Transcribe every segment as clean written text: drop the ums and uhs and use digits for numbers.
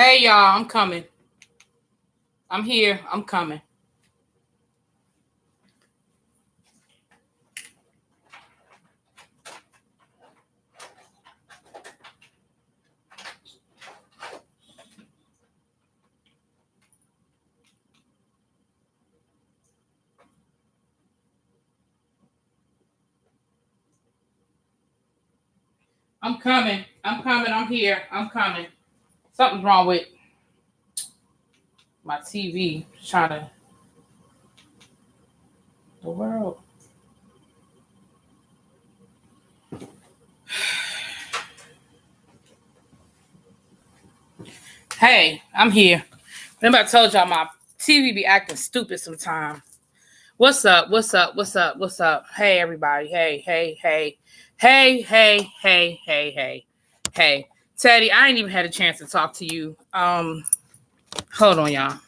Hey, y'all, I'm coming. I'm here. I'm coming. I'm coming. I'm coming. I'm here. I'm coming. Something's wrong with my TV. Trying to. The world. Hey, I'm here. Remember I told y'all my TV be acting stupid sometimes. What's up? What's up? What's up? What's up? Hey, everybody. Hey, hey, hey. Hey, hey, hey, hey, hey. Hey. Teddy, I ain't even had a chance to talk to you. Hold on, y'all.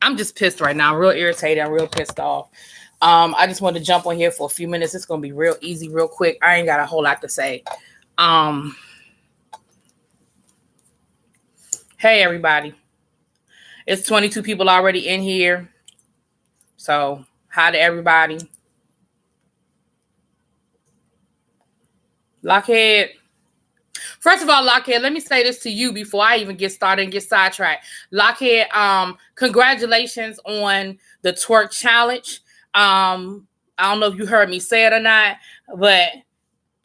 I'm just pissed right now. I'm real irritated. I'm real pissed off. I just wanted to jump on here for a few minutes. It's gonna be real easy, real quick. I ain't got a whole lot to say. Hey everybody. It's 22 people already in here. So hi to everybody. Lockhead. First of all, Lockhead, let me say this to you before I even get started and get sidetracked. Lockhead, congratulations on the twerk challenge. I don't know if you heard me say it or not, but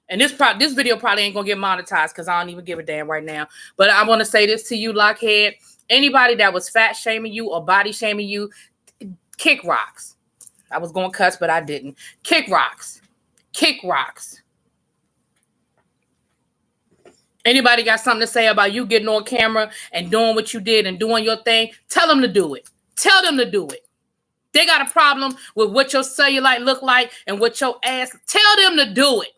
and this video probably ain't gonna get monetized because I don't even give a damn right now. But I want to say this to you, Lockhead. Anybody that was fat shaming you or body shaming you, kick rocks. I was going to cuss, but I didn't. Kick rocks. Kick rocks. Anybody got something to say about you getting on camera and doing what you did and doing your thing? Tell them to do it. Tell them to do it. They got a problem with what your cellulite look like and what your ass. Tell them to do it.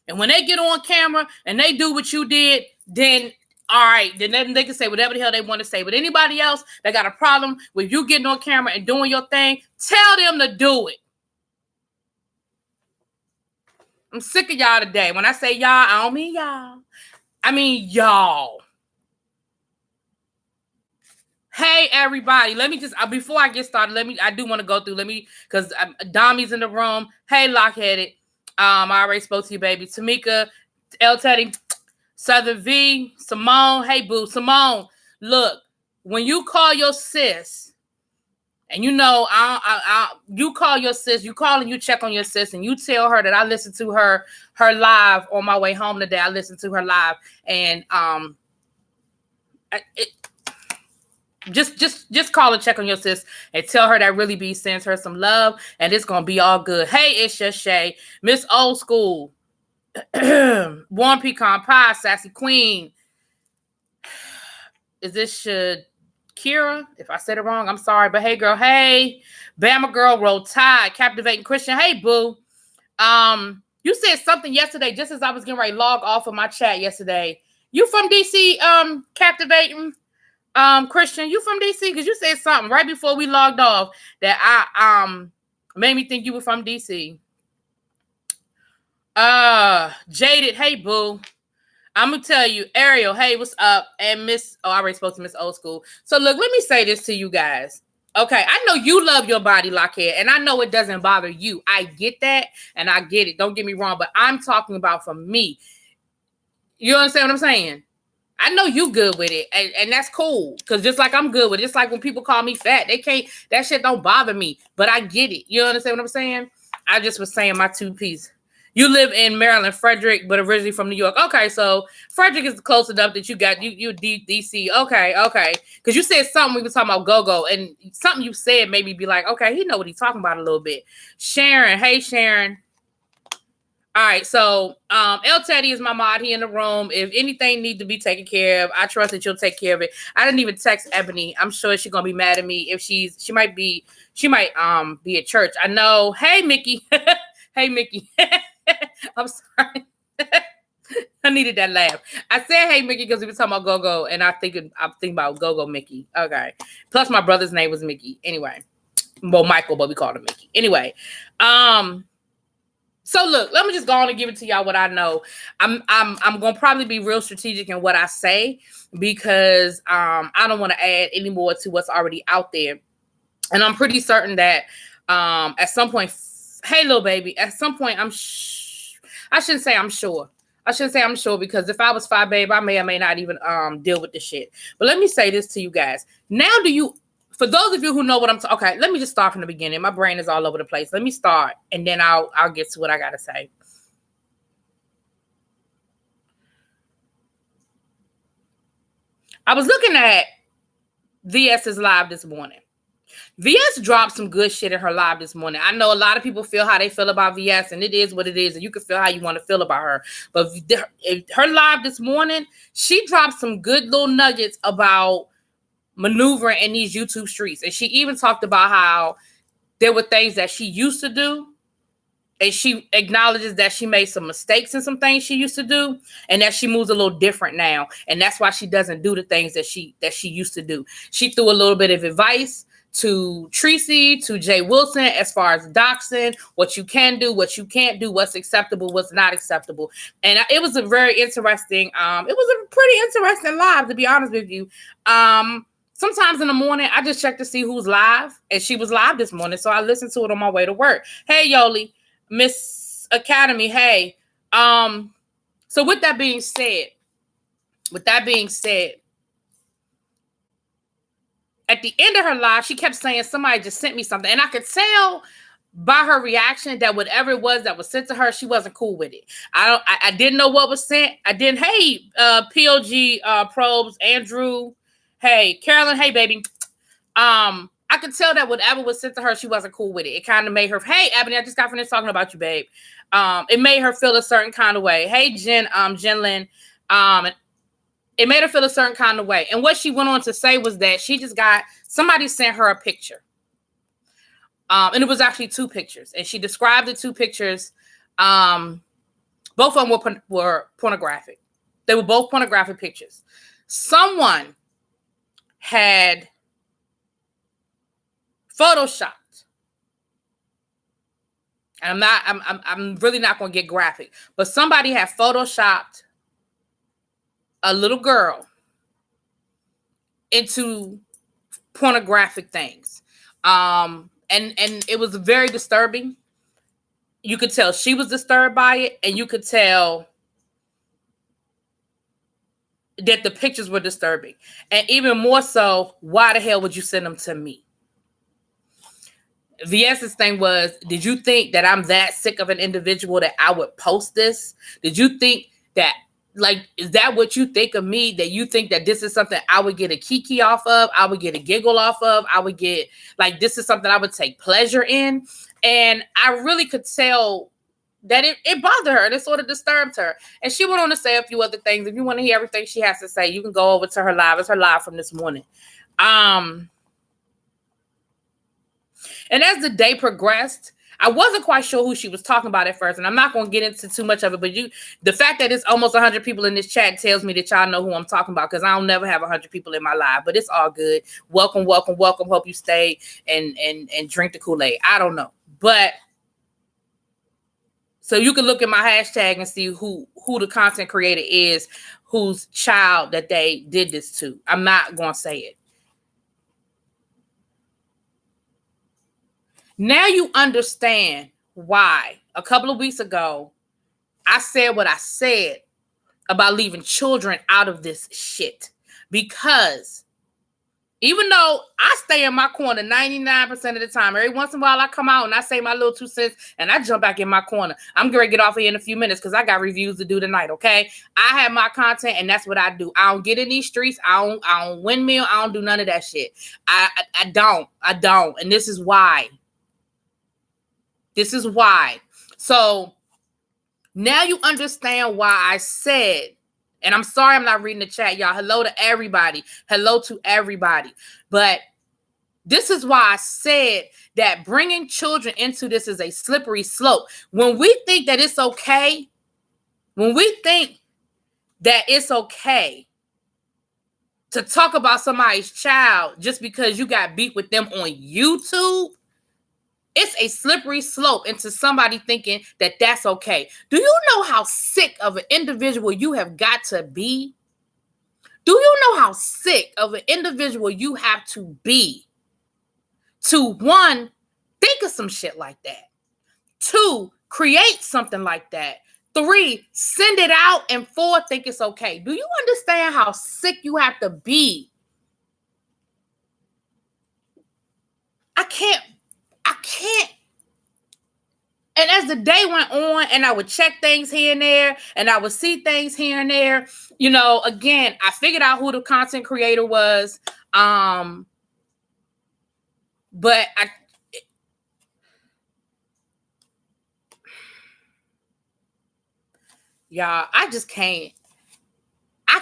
And when they get on camera and they do what you did, then all right, then they can say whatever the hell they want to say. But anybody else that got a problem with you getting on camera and doing your thing, tell them to do it. I'm sick of y'all today. When I say y'all, I don't mean y'all. I mean y'all. Hey everybody, let me just before I get started, I do want to go through. Because Domi's in the room. Hey Lockheaded. I already spoke to you, baby. Tamika, L Teddy, Southern V, Simone. Hey boo, Simone. Look, when you call your sis, and you know, you call your sis, you call and you check on your sis, and you tell her that I listened to her live on my way home today. I listened to her live, and just call and check on your sis and tell her that Really B sends her some love, and it's gonna be all good. Hey, it's just Shay, Miss Old School, Warm Pecan Pie, Sassy Queen. Is this Kira? If I said it wrong, I'm sorry. But hey, girl, hey, Bama girl, Roll Tide, Captivating Christian. Hey, boo. You said something yesterday, just as I was getting ready to log off of my chat yesterday. You from DC? Captivating. Christian, you from DC? Because you said something right before we logged off that I made me think you were from DC. Jaded, hey boo. I'm gonna tell you, Ariel, hey, what's up? And I already spoke to Miss Old School. So look, let me say this to you guys. Okay, I know you love your body, Lockhead, and I know it doesn't bother you. I get that, and I get it. Don't get me wrong, but I'm talking about for me. You understand what I'm saying? I know you good with it, and that's cool. Because just like I'm good with it, just like when people call me fat, that shit don't bother me. But I get it. You understand what I'm saying? I just was saying my two piece. You live in Maryland, Frederick, but originally from New York. Okay, so Frederick is close enough that you got you DC. Okay. Because you said something we were talking about go-go, and something you said made me be like, okay, he know what he's talking about a little bit. Sharon, hey Sharon. All right, so El Teddy is my mod. He in the room. If anything needs to be taken care of, I trust that you'll take care of it. I didn't even text Ebony. I'm sure she's gonna be mad at me if she might be at church. I know. Hey Mickey. Hey Mickey. I'm sorry. I needed that laugh. I said hey Mickey because we were talking about go-go, and I'm thinking about go-go Mickey. Okay. Plus my brother's name was Mickey. Anyway. Well, Michael, but we called him Mickey. Anyway. So look, let me just go on and give it to y'all what I know. I'm gonna probably be real strategic in what I say because I don't want to add any more to what's already out there. And I'm pretty certain that at some point, hey little baby, at some point I shouldn't say I'm sure. I shouldn't say I'm sure because if I was 5, babe, I may or may not even deal with the shit. But let me say this to you guys. Now for those of you who know what I'm talking, okay, let me just start from the beginning. My brain is all over the place. Let me start and then I'll get to what I gotta say. I was looking at VS's live this morning. VS dropped some good shit in her live this morning. I know a lot of people feel how they feel about VS, and it is what it is, and you can feel how you want to feel about her. But her live this morning, she dropped some good little nuggets about maneuvering in these YouTube streets. And she even talked about how there were things that she used to do, and she acknowledges that she made some mistakes in some things she used to do, and that she moves a little different now. And that's why she doesn't do the things that she used to do. She threw a little bit of advice to Tracy, to Jay Wilson, as far as doxing, what you can do, what you can't do, what's acceptable, what's not acceptable. And it was a very interesting, it was a pretty interesting live, to be honest with you. Sometimes in the morning, I just check to see who's live, and she was live this morning, so I listened to it on my way to work. Hey, Yoli, Miss Academy, hey. So with that being said, at the end of her live, she kept saying somebody just sent me something. And I could tell by her reaction that whatever it was that was sent to her, she wasn't cool with it. I didn't know what was sent. I didn't. Hey, POG probes, Andrew. Hey, Carolyn. Hey, baby. I could tell that whatever was sent to her, she wasn't cool with it. It kind of made her, hey, Ebony, I just got finished talking about you, babe. It made her feel a certain kind of way. Hey, Jen Lynn. It made her feel a certain kind of way. And what she went on to say was that she just somebody sent her a picture. And it was actually 2 pictures. And she described the 2 pictures. Both of them were pornographic. They were both pornographic pictures. Someone had photoshopped. And I'm really not going to get graphic. But somebody had photoshopped a little girl into pornographic things. And it was very disturbing. You could tell she was disturbed by it, and you could tell that the pictures were disturbing. And even more so, why the hell would you send them to me? VS's thing was, did you think that I'm that sick of an individual that I would post this? Did you think that, like, is that what you think of me? That you think that this is something I would get a kiki off of? I would get a giggle off of? I would get, like, this is something I would take pleasure in? And I really could tell that it bothered her and it sort of disturbed her. And she went on to say a few other things. If you want to hear everything she has to say, you can go over to her live. It's her live from this morning. And as the day progressed, I wasn't quite sure who she was talking about at first, and I'm not going to get into too much of it, but the fact that it's almost 100 people in this chat tells me that y'all know who I'm talking about, because I don't never have 100 people in my live, but it's all good. Welcome, welcome, welcome. Hope you stay and drink the Kool-Aid. I don't know. But so you can look at my hashtag and see who the content creator is, whose child that they did this to. I'm not going to say it. Now you understand why a couple of weeks ago I said what I said about leaving children out of this shit. Because even though I stay in my corner 99% of the time, every once in a while I come out and I say my little 2 cents and I jump back in my corner. I'm going to get off here in a few minutes because I got reviews to do tonight, okay? I have my content and that's what I do. I don't get in these streets. I don't windmill. I don't do none of that shit. I don't. And this is why. So now you understand why I said, and I'm sorry I'm not reading the chat, y'all. Hello to everybody. But this is why I said that bringing children into this is a slippery slope. When we think that it's okay, to talk about somebody's child just because you got beef with them on YouTube, It's a slippery slope into somebody thinking that that's okay. Do you know how sick of an individual you have got to be? Do you know how sick of an individual you have to be to, one, think of some shit like that? Two, create something like that. Three, send it out. And four, think it's okay. Do you understand how sick you have to be? I can't. And as the day went on and I would check things here and there and I would see things here and there, you know, again, I figured out who the content creator was. But y'all, I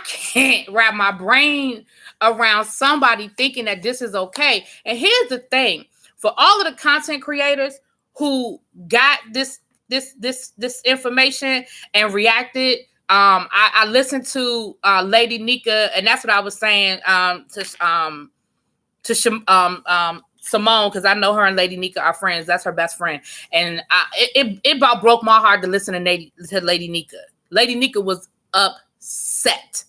can't wrap my brain around somebody thinking that this is okay. And here's the thing, for all of the content creators who got this information and reacted, I listened to Lady Nika, and that's what I was saying to Simone, because I know her and Lady Nika are friends. That's her best friend, and it about broke my heart to listen to Lady Nika. Lady Nika was upset.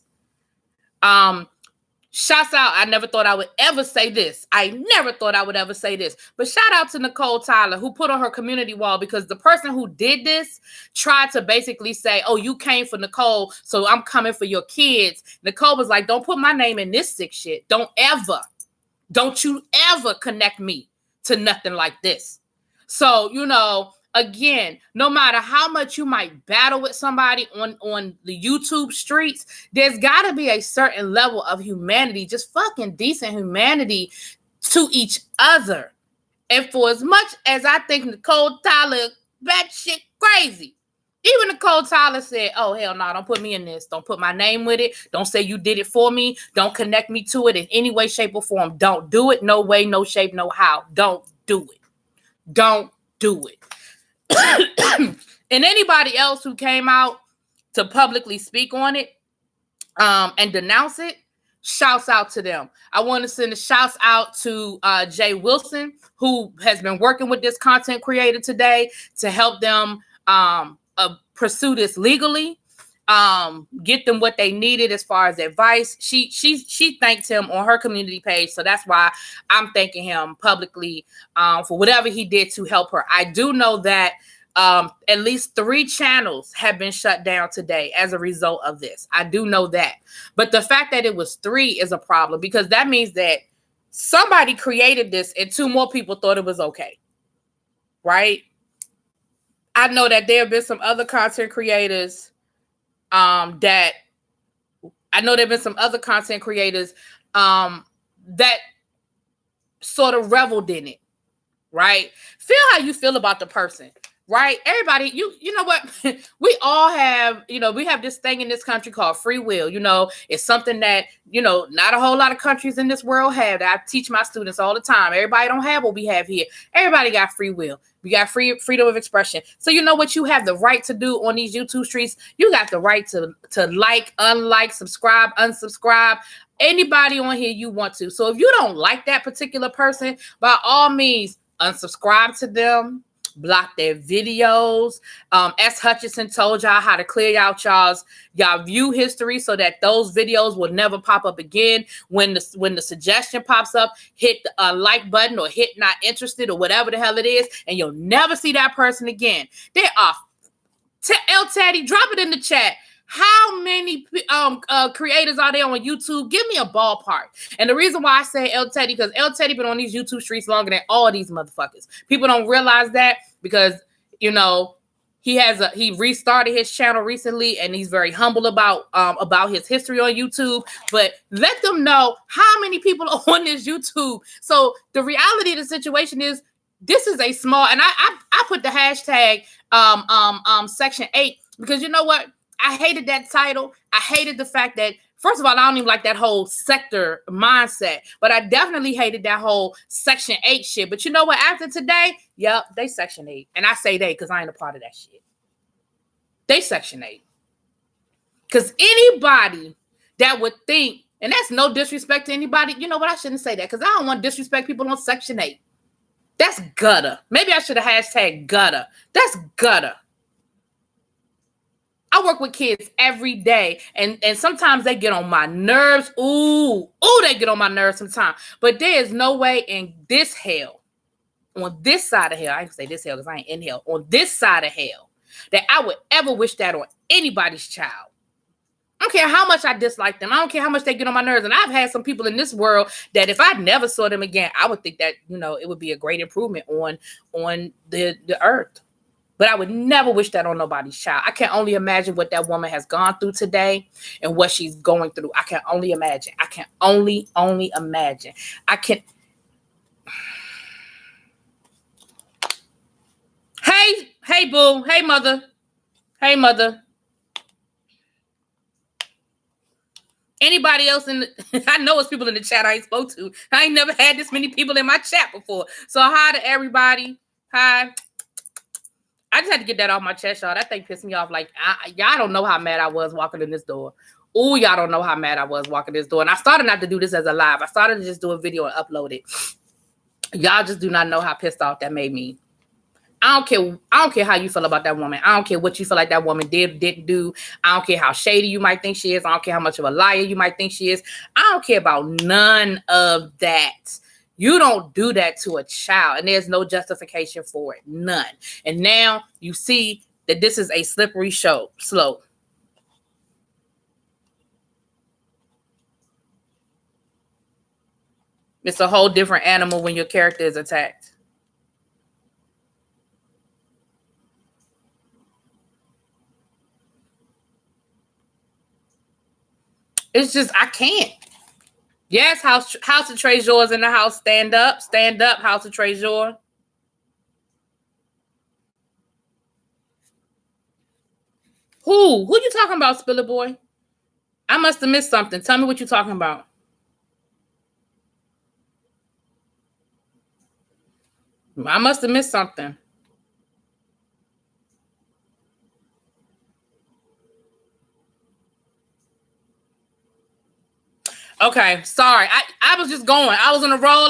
Shouts out. I never thought I would ever say this. But shout out to Nicole Tyler, who put on her community wall, because the person who did this tried to basically say, oh, you came for Nicole, so I'm coming for your kids. Nicole was like, don't put my name in this sick shit. Don't you ever connect me to nothing like this. So, you know, again, no matter how much you might battle with somebody on the YouTube streets, there's got to be a certain level of humanity, just fucking decent humanity to each other. And for as much as I think Nicole Tyler batshit crazy, even Nicole Tyler said, oh, hell no, don't put me in this. Don't put my name with it. Don't say you did it for me. Don't connect me to it in any way, shape, or form. Don't do it. No way, no shape, no how. Don't do it. Don't do it. And anybody else who came out to publicly speak on it and denounce it, shouts out to them. I want to send a shouts out to Jay Wilson, who has been working with this content creator today to help them pursue this legally, get them what they needed as far as advice. She thanked him on her community page, so that's why I'm thanking him publicly for whatever he did to help her. I do know that at least 3 channels have been shut down today as a result of this. I do know that. But the fact that it was 3 is a problem, because that means that somebody created this and 2 more people thought it was okay. Right? I know that there have been some other content creators that sort of reveled in it. Right? Feel how you feel about the person. Right? Everybody, you know what? We all have, we have this thing in this country called free will. It's something that, not a whole lot of countries in this world have, that I teach my students all the time. Everybody don't have what we have here. Everybody got free will. We got freedom of expression. So you know what you have the right to do on these YouTube streets? You got the right to like, unlike, subscribe, unsubscribe anybody on here you want to. So if you don't like that particular person, by all means, unsubscribe to them. Block their videos. S. Hutchinson told y'all how to clear out y'all view history so that those videos will never pop up again. When the suggestion pops up, hit the like button or hit not interested or whatever the hell it is, and you'll never see that person again. They're off. El Teddy, drop it in the chat. How many creators are there on YouTube? Give me a ballpark. And the reason why I say El Teddy, because El Teddy been on these YouTube streets longer than all these motherfuckers. People don't realize that because, he restarted his channel recently and he's very humble about his history on YouTube. But let them know how many people are on this YouTube. So the reality of the situation is, this is a small, and I put the hashtag Section 8 because you know what? I hated that title. I hated the fact that, first of all, I don't even like that whole sector mindset, but I definitely hated that whole Section 8 shit. But you know what? After today, yep, they Section 8. And I say they because I ain't a part of that shit. They Section 8. Because anybody that would think, and that's no disrespect to anybody, you know what? I shouldn't say that because I don't want to disrespect people on Section 8. That's gutter. Maybe I should have hashtag gutter. That's gutter. I work with kids every day, and sometimes they get on my nerves. Ooh, they get on my nerves sometimes. But there is no way in this hell, on this side of hell, I can say this hell because I ain't in hell, on this side of hell, that I would ever wish that on anybody's child. I don't care how much I dislike them. I don't care how much they get on my nerves. And I've had some people in this world that if I never saw them again, I would think that, it would be a great improvement on the earth. But I would never wish that on nobody's child. I can only imagine what that woman has gone through today and what she's going through. I can only imagine. I can only imagine. Hey, boo. Hey, mother. Hey, mother. Anybody else I know it's people in the chat I ain't spoke to. I ain't never had this many people in my chat before. So hi to everybody. Hi. I just had to get that off my chest, y'all. That thing pissed me off. Like, y'all don't know how mad I was walking in this door. Ooh, y'all don't know how mad I was walking this door. And I started not to do this as a live. I started to just do a video and upload it. Y'all just do not know how pissed off that made me. I don't care how you feel about that woman. I don't care what you feel like that woman didn't do. I don't care how shady you might think she is. I don't care how much of a liar you might think she is. I don't care about none of that. You don't do that to a child, and there's no justification for it. None. And now you see that this is a slippery slope. It's a whole different animal when your character is attacked. It's just, I can't. Yes, House of Treasures in the house. Stand up, House of Treasure. Who you talking about, Spiller Boy? I must have missed something. Tell me what you're talking about. I must have missed something. Okay, sorry. I was just going. I was on a roll.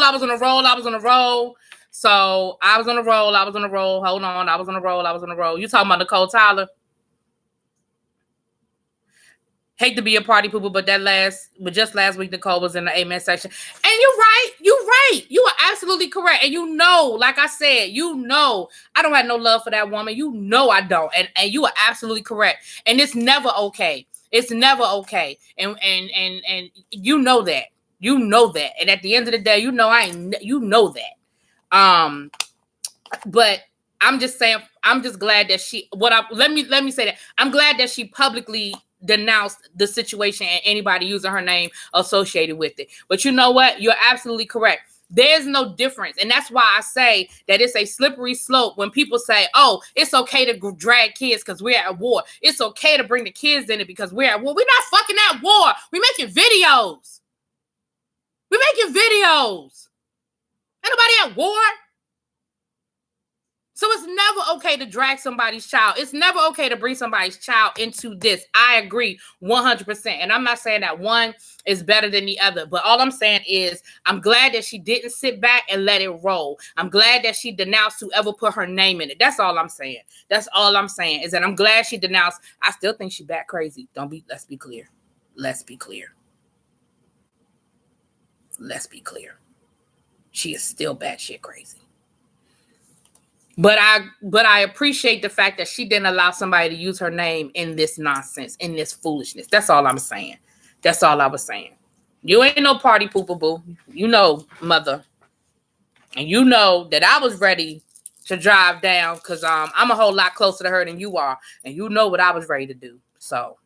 So I was on a roll. Hold on. I was on a roll. You talking about Nicole Tyler? Hate to be a party pooper, but just last week, Nicole was in the amen section. And you're right. You are absolutely correct. And like I said, I don't have no love for that woman. I don't. And you are absolutely correct. And it's never okay. It's never okay. And you know that. And at the end of the day, that. But I'm just saying, I'm just glad that let me say that. I'm glad that she publicly denounced the situation and anybody using her name associated with it. But you know what? You're absolutely correct. There's no difference. And that's why I say that it's a slippery slope when people say, oh, it's okay to drag kids because we're at war. It's okay to bring the kids in it because we're at war. We're not fucking at war. We're making videos. Ain't nobody at war. So it's never okay to drag somebody's child. It's never okay to bring somebody's child into this. I agree 100%. And I'm not saying that one is better than the other. But all I'm saying is I'm glad that she didn't sit back and let it roll. I'm glad that she denounced whoever put her name in it. That's all I'm saying. That's all I'm saying is that I'm glad she denounced. I still think she bat crazy. Let's be clear. She is still batshit crazy. But I appreciate the fact that she didn't allow somebody to use her name in this nonsense, in this foolishness. That's all I'm saying. That's all I was saying. You ain't no party pooper boo. Mother. And you know that I was ready to drive down because I'm a whole lot closer to her than you are. And you know what I was ready to do. So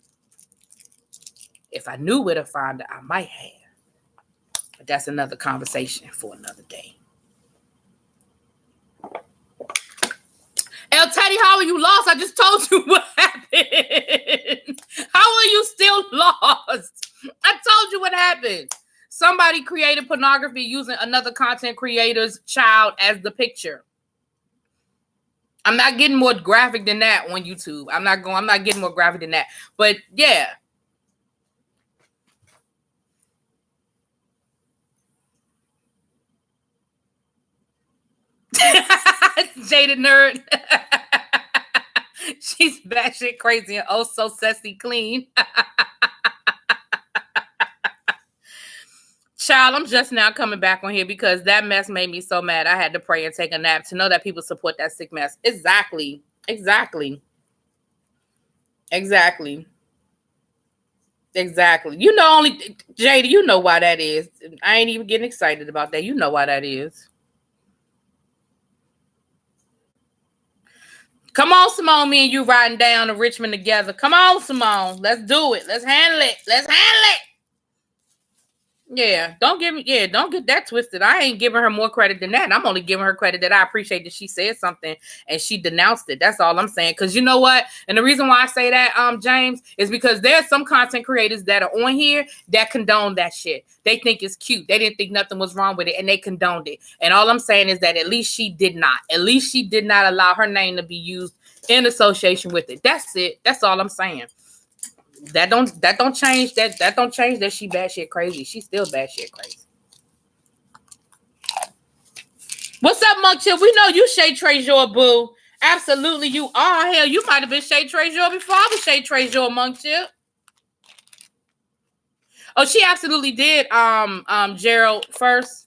if I knew where to find her, I might have. But that's another conversation for another day. El Teddy, how are you lost? I just told you what happened. How are you still lost? I told you what happened. Somebody created pornography using another content creator's child as the picture. I'm not getting more graphic than that on YouTube. I'm not getting more graphic than that. But yeah. Jaded nerd. She's batshit crazy and oh so sassy clean. Child, I'm just now coming back on here because that mess made me so mad. I had to pray and take a nap to know that people support that sick mess. Exactly. Exactly. Exactly. Exactly. You know, only Jada, you know why that is. I ain't even getting excited about that. You know why that is. Come on, Simone. Me and you riding down to Richmond together. Come on, Simone. Let's do it. Let's handle it. Let's handle it. Yeah, don't get that twisted. I ain't giving her more credit than that. I'm only giving her credit that I appreciate that she said something and she denounced it. That's all I'm saying. Because you know what? And the reason why I say that, James, is because there's some content creators that are on here that condone that shit. They think it's cute. They didn't think nothing was wrong with it and they condoned it. And all I'm saying is that at least she did not. At least she did not allow her name to be used in association with it. That's it. That's all I'm saying. That don't change that don't change that she batshit crazy. She's still batshit crazy. What's up, Monk Chip? We know you Shay Trezor, boo. Absolutely, you are. Hell, you might have been Shay Trezor before I was Shay Trezor, Monk Chip. Oh, she absolutely did. Gerald first.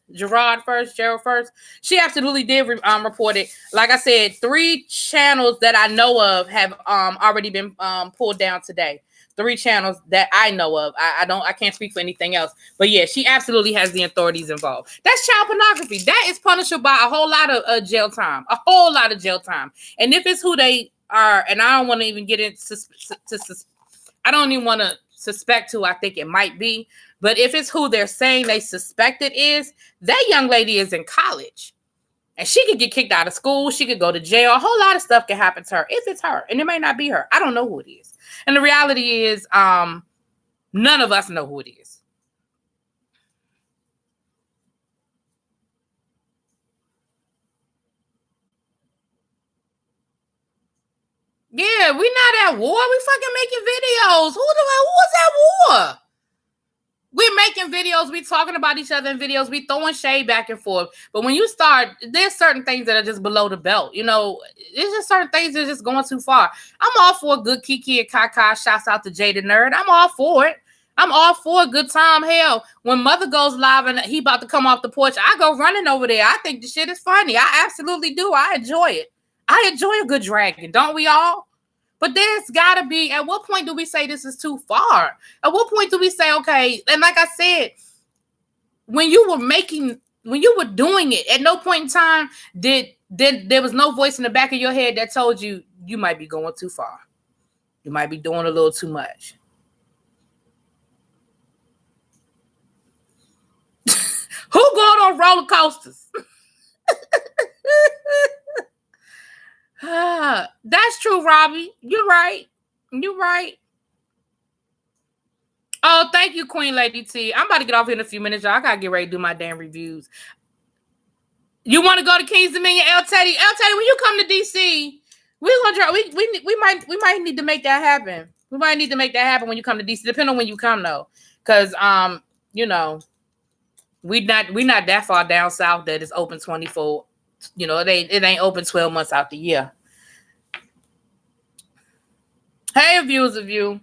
She absolutely did report it. Like I said, 3 channels that I know of have already been pulled down today. 3 channels that I know of. I can't speak for anything else. But yeah, she absolutely has the authorities involved. That's child pornography. That is punishable by a whole lot of jail time. A whole lot of jail time. And if it's who they are, and I don't want to even get into I don't even want to suspect who I think it might be. But if it's who they're saying they suspect it is, that young lady is in college. And she could get kicked out of school. She could go to jail. A whole lot of stuff can happen to her if it's her. And it may not be her. I don't know who it is. And the reality is, none of us know who it is. Yeah, we're not at war. We fucking making videos. Who was at war? We're making videos, we talking about each other in videos, we throwing shade back and forth. But when you start, there's certain things that are just below the belt. You know, it's just certain things that are just going too far. I'm all for a good Kiki and Kaka. Shouts out to Jada Nerd. I'm all for it. I'm all for a good time. Hell, when Mother goes live and he about to come off the porch, I go running over there. I think the shit is funny. I absolutely do. I enjoy it. I enjoy a good dragon. Don't we all? But there's got to be, at what point do we say this is too far? At what point do we say, okay, and like I said, when you were doing it, at no point in time did there was no voice in the back of your head that told you you might be going too far. You might be doing a little too much. Who going on roller coasters? That's true, Robbie. You're right. You're right. Oh, thank you, Queen Lady T. I'm about to get off here in a few minutes, y'all. I gotta get ready to do my damn reviews. You want to go to King's Dominion, El Teddy? El Teddy, when you come to DC, we're gonna try. We might need to make that happen. We might need to make that happen when you come to DC. Depending on when you come though, because you know, we not that far down south that it's open 24. You know, it ain't open 12 months out the year. Hey, viewers of you.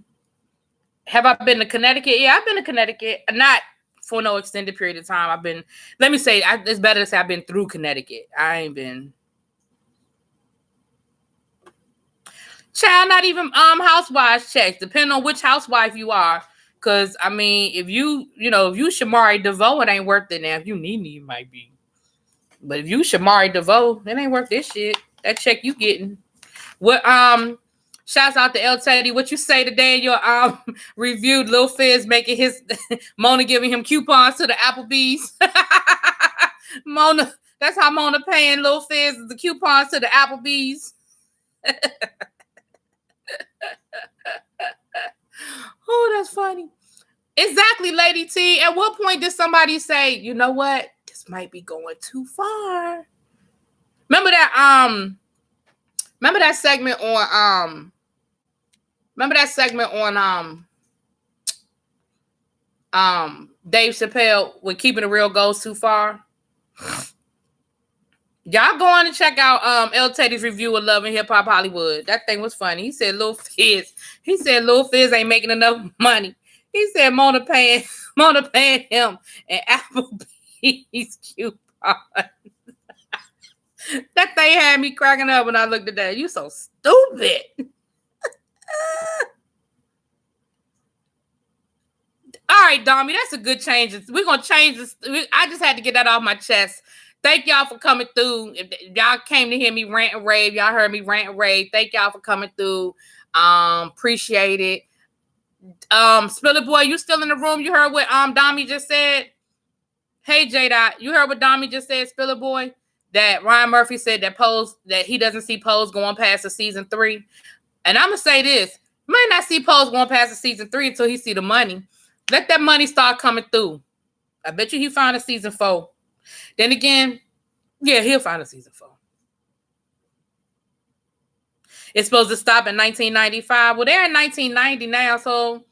Have I been to Connecticut? Yeah, I've been to Connecticut. Not for no extended period of time. I've been, let me say, it's better to say I've been through Connecticut. I ain't been. Child, not even housewives checks. Depending on which housewife you are. Because, I mean, if you Shamari DeVoe, it ain't worth it now. If you Nene, it might be. But if you Shamari DeVoe, it ain't worth this shit. That check you getting. What shouts out to El Teddy. What you say today in your reviewed Lil Fizz making his Mona giving him coupons to the Applebee's. Mona, that's how Mona paying Lil Fizz the coupons to the Applebee's. Oh, that's funny. Exactly, Lady T. At what point did somebody say, you know what? This might be going too far. Remember that segment on Dave Chappelle when Keeping It Real goes too far? Y'all go on and check out El Teddy's review of Love and Hip Hop Hollywood. That thing was funny. He said Lil Fizz ain't making enough money. He said Mona paying him and Applebee's coupon. That thing had me cracking up when I looked at that. You so stupid. All right, Dommy, that's a good change. We're going to change this. I just had to get that off my chest. Thank y'all for coming through. If y'all came to hear me rant and rave, y'all heard me rant and rave. Thank y'all for coming through. Appreciate it. Spiller Boy, you still in the room? You heard what Dommy just said? Hey, J-Dot, you heard what Dommy just said, Spiller Boy? That Ryan Murphy said that he doesn't see Pose going past the season 3. And I'm going to say this. Might not see Pose going past the season 3 until he see the money. Let that money start coming through. I bet you he found a season 4. Then again, yeah, he'll find a season 4. It's supposed to stop in 1995. Well, they're in 1990 now, so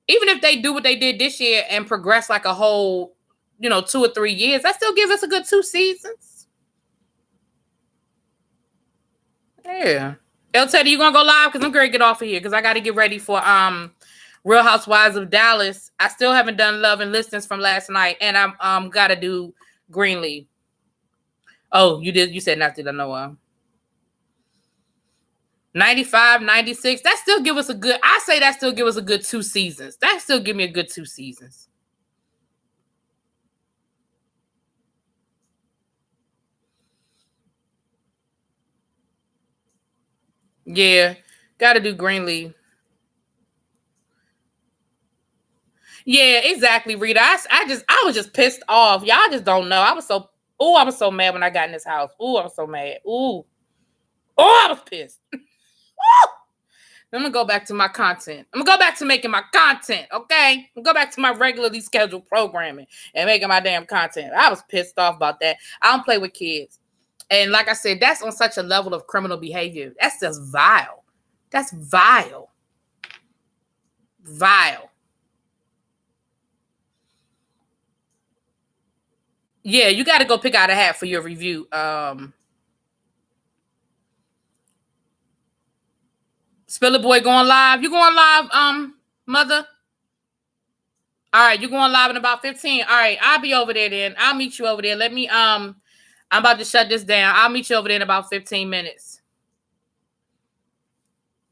even if they do what they did this year and progress like a whole, 2 or 3 years, that still gives us a good 2 seasons. Yeah. El Teddy, you gonna go live? Because I'm gonna get off of here because I got to get ready for Real Housewives of Dallas. I still haven't done Love and Listings from last night, and I'm gotta do Greenleaf. Oh, you did? You said nothing to know of. 95, 96. That still give us a good. I say that still give us a good 2 seasons. That still give me a good 2 seasons. Yeah, gotta do Greenleaf. Yeah, exactly, Rita. I was just pissed off. Y'all just don't know. I was so mad when I got in this house. Ooh, I was so mad. Ooh. Oh, I was pissed. I'm gonna go back to my content. I'm gonna go back to making my content, okay? I'm gonna go back to my regularly scheduled programming and making my damn content. I was pissed off about that. I don't play with kids. And like I said, that's on such a level of criminal behavior. That's just vile. That's vile. Vile. Yeah, you got to go pick out a hat for your review. Spiller Boy going live. You going live, mother? All right, you going live in about 15. All right, I'll be over there then. I'll meet you over there. Let me, I'm about to shut this down. I'll meet you over there in about 15 minutes.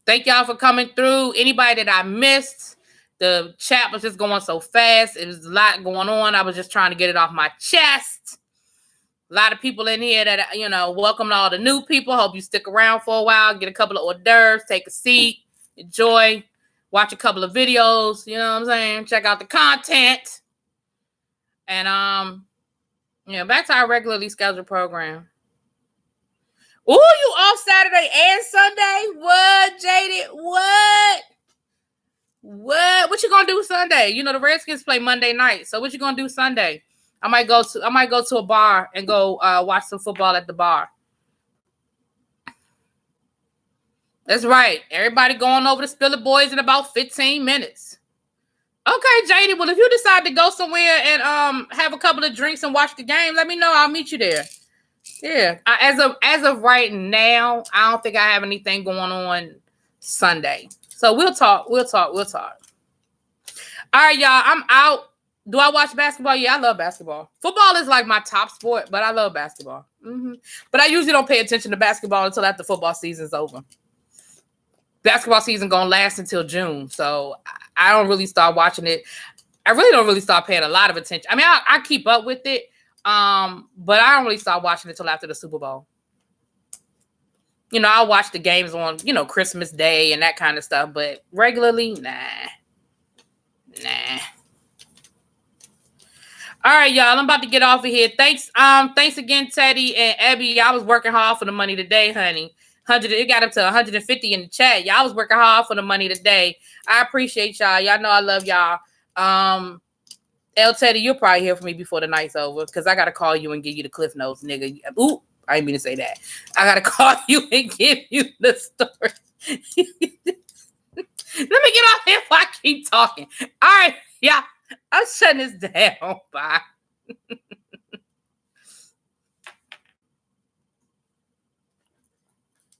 Thank y'all for coming through. Anybody that I missed, the chat was just going so fast. It was a lot going on. I was just trying to get it off my chest. A lot of people in here that, welcome to all the new people. Hope you stick around for a while, get a couple of hors d'oeuvres, take a seat, enjoy, watch a couple of videos, you know what I'm saying? Check out the content. And, back to our regularly scheduled program. Ooh, you off Saturday and Sunday? What, Jaded? What? What you gonna do Sunday? The Redskins play Monday night. So what you gonna do Sunday? I might go to a bar and go watch some football at the bar. That's right. Everybody going over to Spiller Boys in about 15 minutes. Okay, JD. Well, if you decide to go somewhere and have a couple of drinks and watch the game, let me know. I'll meet you there. Yeah. As of right now, I don't think I have anything going on Sunday. So we'll talk. All right, y'all. I'm out. Do I watch basketball? Yeah, I love basketball. Football is like my top sport, but I love basketball. But I usually don't pay attention to basketball until after football season's over. Basketball season gonna last until June, so I don't really start watching it. I really don't really start paying a lot of attention. I mean, I keep up with it, but I don't really start watching it until after the Super Bowl. I'll watch the games on, Christmas Day and that kind of stuff, but regularly, nah. All right, y'all. I'm about to get off of here. Thanks again, Teddy and Abby. Y'all was working hard for the money today, honey. It got up to 150 in the chat. Y'all was working hard for the money today. I appreciate y'all. Y'all know I love y'all. El Teddy, you'll probably hear from me before the night's over because I gotta call you and give you the cliff notes, nigga. Ooh, I didn't mean to say that. I gotta call you and give you the story. Let me get off here before I keep talking. All right, yeah. I'm shutting this down. Bye.